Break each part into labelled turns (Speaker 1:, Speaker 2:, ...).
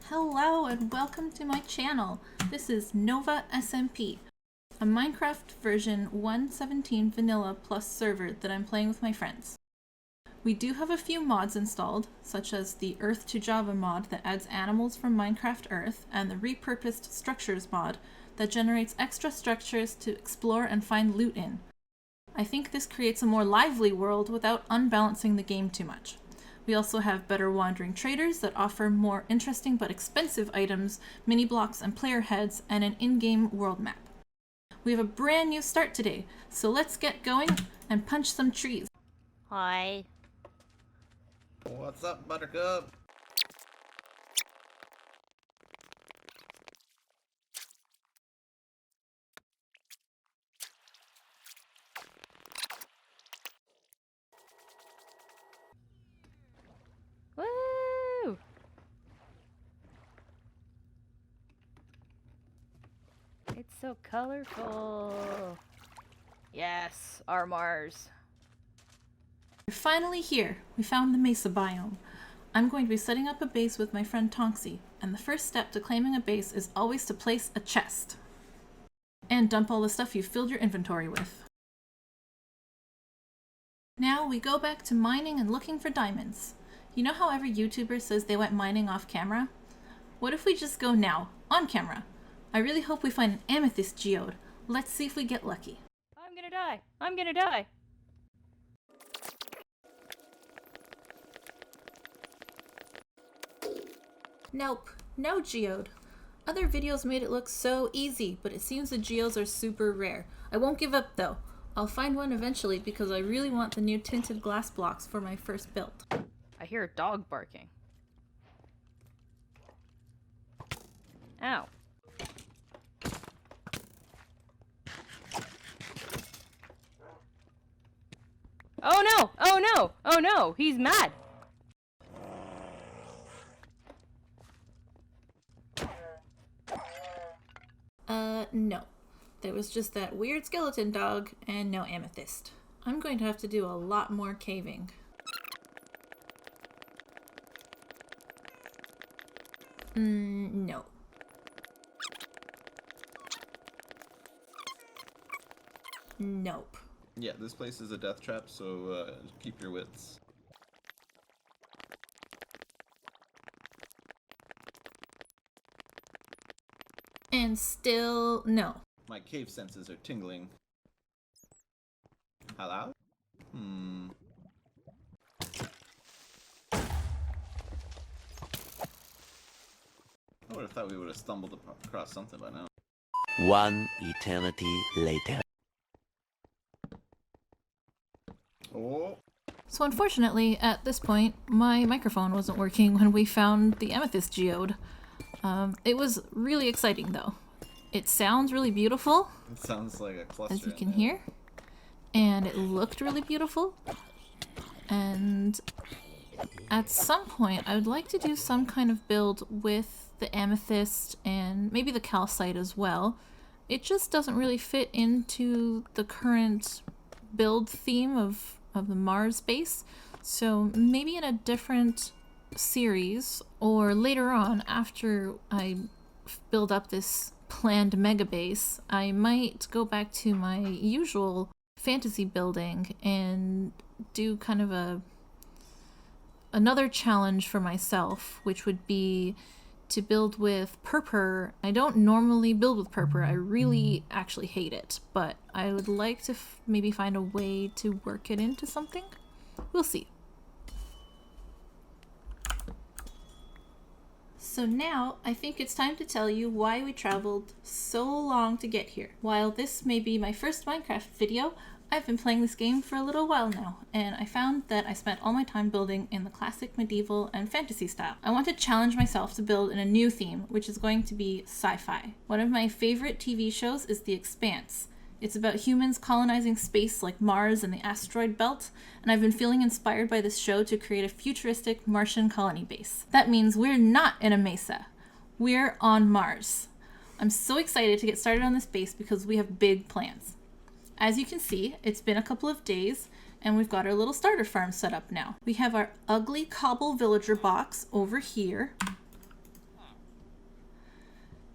Speaker 1: Hello and welcome to my channel. This is Nova SMP, a Minecraft version 1.17 vanilla plus server that I'm playing with my friends. We do have a few mods installed, such as the Earth to Java mod that adds animals from Minecraft Earth, and the repurposed structures mod that generates extra structures to explore and find loot in. I think this creates a more lively world without unbalancing the game too much. We also have better wandering traders that offer more interesting but expensive items, mini blocks and player heads, and an in-game world map. We have a brand new start today, so let's get going and punch some trees.
Speaker 2: Hi.
Speaker 3: What's up, Buttercup?
Speaker 2: Woo! It's so colorful. Yes, our Mars.
Speaker 1: We're finally here. We found the mesa biome. I'm going to be setting up a base with my friend Tonksy, and the first step to claiming a base is always to place a chest. And dump all the stuff you've filled your inventory with. Now we go back to mining and looking for diamonds. You know how every YouTuber says they went mining off camera? What if we just go now, on camera? I really hope we find an amethyst geode. Let's see if we get lucky.
Speaker 2: I'm gonna die. I'm gonna die.
Speaker 1: Nope, no geode. Other videos made it look so easy, but it seems the geodes are super rare. I won't give up though. I'll find one eventually because I really want the new tinted glass blocks for my first build.
Speaker 2: I hear a dog barking. Ow. Oh no! Oh no! Oh no! He's mad!
Speaker 1: No. There was just that weird skeleton dog and no amethyst. I'm going to have to do a lot more caving. No. Nope.
Speaker 3: Yeah, this place is a death trap, so keep your wits.
Speaker 1: And still no.
Speaker 3: My cave senses are tingling. How loud? I would have thought we would have stumbled across something by now.
Speaker 4: One eternity later.
Speaker 3: Oh!
Speaker 1: So unfortunately, at this point, my microphone wasn't working when we found the amethyst geode. It was really exciting though. It sounds really beautiful,
Speaker 3: It sounds like a cluster.
Speaker 1: as you
Speaker 3: in
Speaker 1: can
Speaker 3: there.
Speaker 1: hear. And it looked really beautiful. And at some point, I would like to do some kind of build with the amethyst and maybe the calcite as well. It just doesn't really fit into the current build theme of the Mars base. So maybe in a different series or later on after I build up this planned mega base, I might go back to my usual fantasy building and do kind of another challenge for myself, which would be to build with purpur. I don't normally build with purpur. I really actually hate it, but I would like to maybe find a way to work it into something. We'll see. So now, I think it's time to tell you why we traveled so long to get here. While this may be my first Minecraft video, I've been playing this game for a little while now, and I found that I spent all my time building in the classic medieval and fantasy style. I want to challenge myself to build in a new theme, which is going to be sci-fi. One of my favorite TV shows is The Expanse. It's about humans colonizing space like Mars and the asteroid belt, and I've been feeling inspired by this show to create a futuristic Martian colony base. That means we're not in a mesa. We're on Mars. I'm so excited to get started on this base because we have big plans. As you can see, it's been a couple of days, and we've got our little starter farm set up now. We have our ugly cobble villager box over here.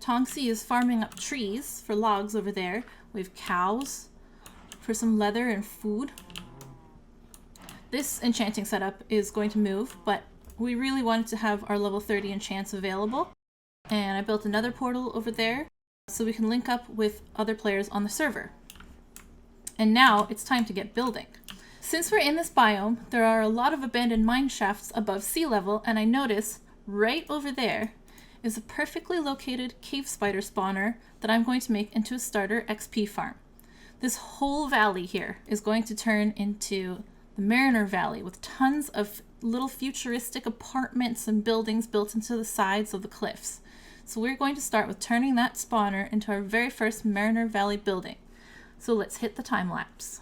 Speaker 1: Tonksi is farming up trees for logs over there. We have cows for some leather and food. This enchanting setup is going to move, but we really wanted to have our level 30 enchants available. And I built another portal over there so we can link up with other players on the server. And now it's time to get building. Since we're in this biome, there are a lot of abandoned mine shafts above sea level, and I notice right over there is a perfectly located cave spider spawner that I'm going to make into a starter XP farm. This whole valley here is going to turn into the Mariner Valley with tons of little futuristic apartments and buildings built into the sides of the cliffs. So we're going to start with turning that spawner into our very first Mariner Valley building. So let's hit the time lapse.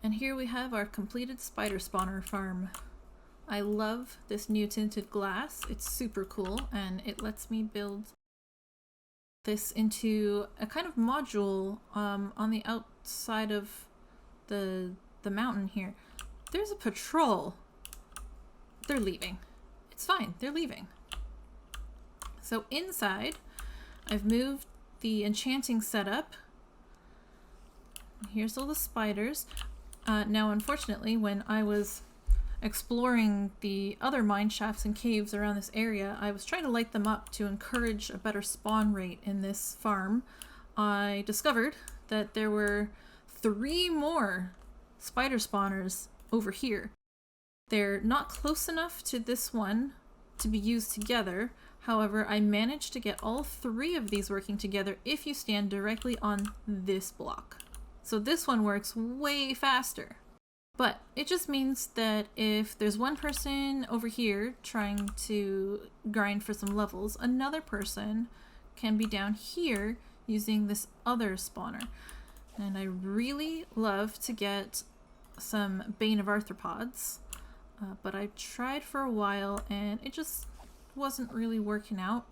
Speaker 1: And here we have our completed spider spawner farm. I love this new tinted glass. It's super cool, and it lets me build this into a kind of module on the outside of the mountain here. There's a patrol. They're leaving. It's fine, they're leaving. So inside, I've moved the enchanting setup. Here's all the spiders. Now, unfortunately, when I was exploring the other mine shafts and caves around this area, I was trying to light them up to encourage a better spawn rate in this farm. I discovered that there were 3 more spider spawners over here. They're not close enough to this one to be used together. However, I managed to get all 3 of these working together if you stand directly on this block. So this one works way faster. But it just means that if there's one person over here trying to grind for some levels, another person can be down here using this other spawner. And I really love to get some Bane of Arthropods, but I tried for a while and it just wasn't really working out.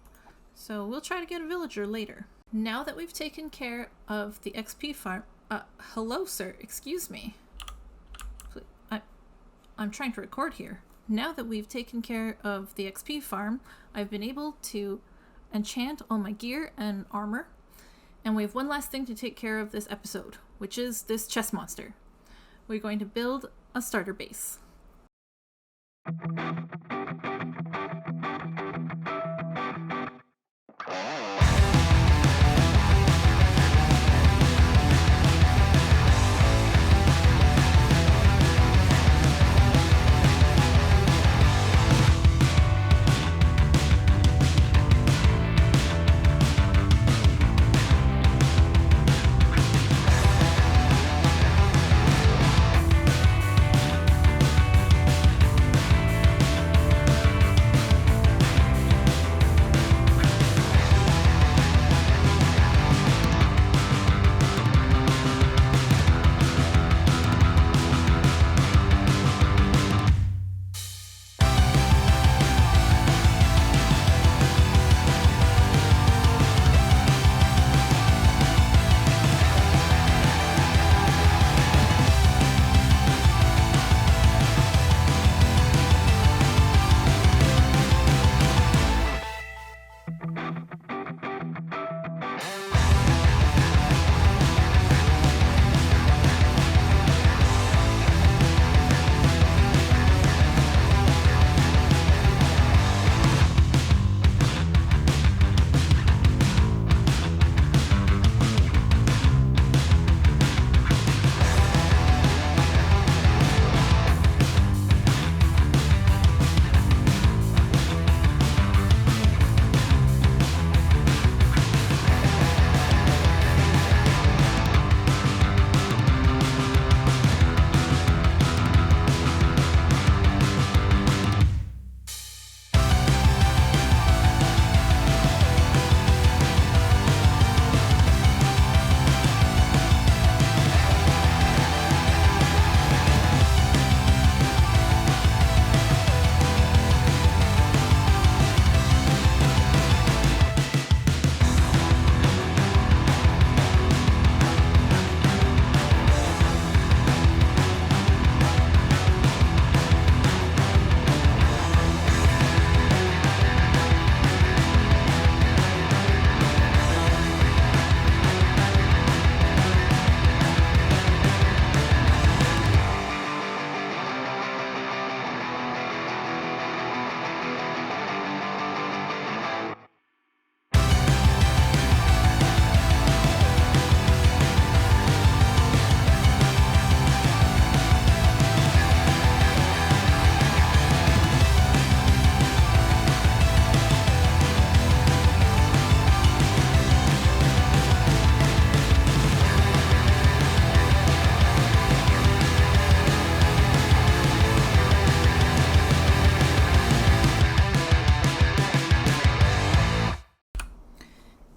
Speaker 1: So we'll try to get a villager later. Now that we've taken care of the XP farm, Hello, sir. Excuse me. I'm trying to record here. Now that we've taken care of the XP farm, I've been able to enchant all my gear and armor. And we have one last thing to take care of this episode, which is this chest monster. We're going to build a starter base.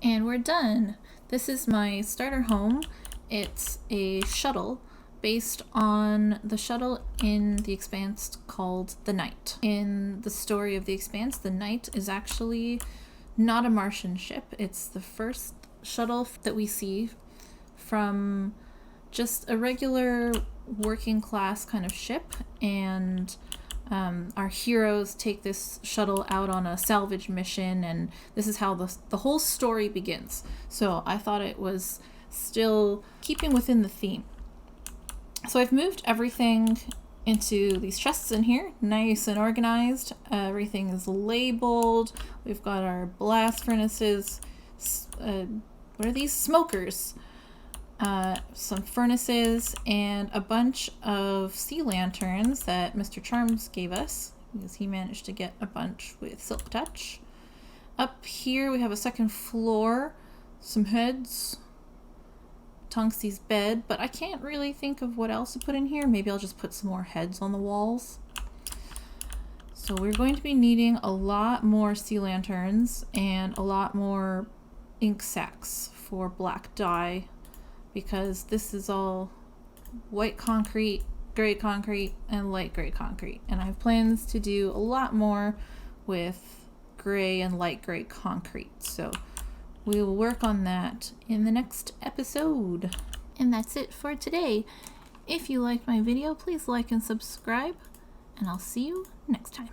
Speaker 1: And we're done. This is my starter home. It's a shuttle based on the shuttle in The Expanse called the Knight. In the story of The Expanse, the Knight is actually not a Martian ship. It's the first shuttle that we see from just a regular working class kind of ship, and our heroes take this shuttle out on a salvage mission, and this is how the whole story begins. So I thought it was still keeping within the theme. So I've moved everything into these chests in here, nice and organized. Everything is labeled. We've got our blast furnaces. What are these? Smokers. Some furnaces, and a bunch of sea lanterns that Mr. Charms gave us because he managed to get a bunch with Silk Touch. Up here we have a second floor, some heads, Tonksi's bed, but I can't really think of what else to put in here. Maybe I'll just put some more heads on the walls. So we're going to be needing a lot more sea lanterns and a lot more ink sacs for black dye, because this is all white concrete, gray concrete, and light gray concrete. And I have plans to do a lot more with gray and light gray concrete. So we will work on that in the next episode. And that's it for today. If you liked my video, please like and subscribe, and I'll see you next time.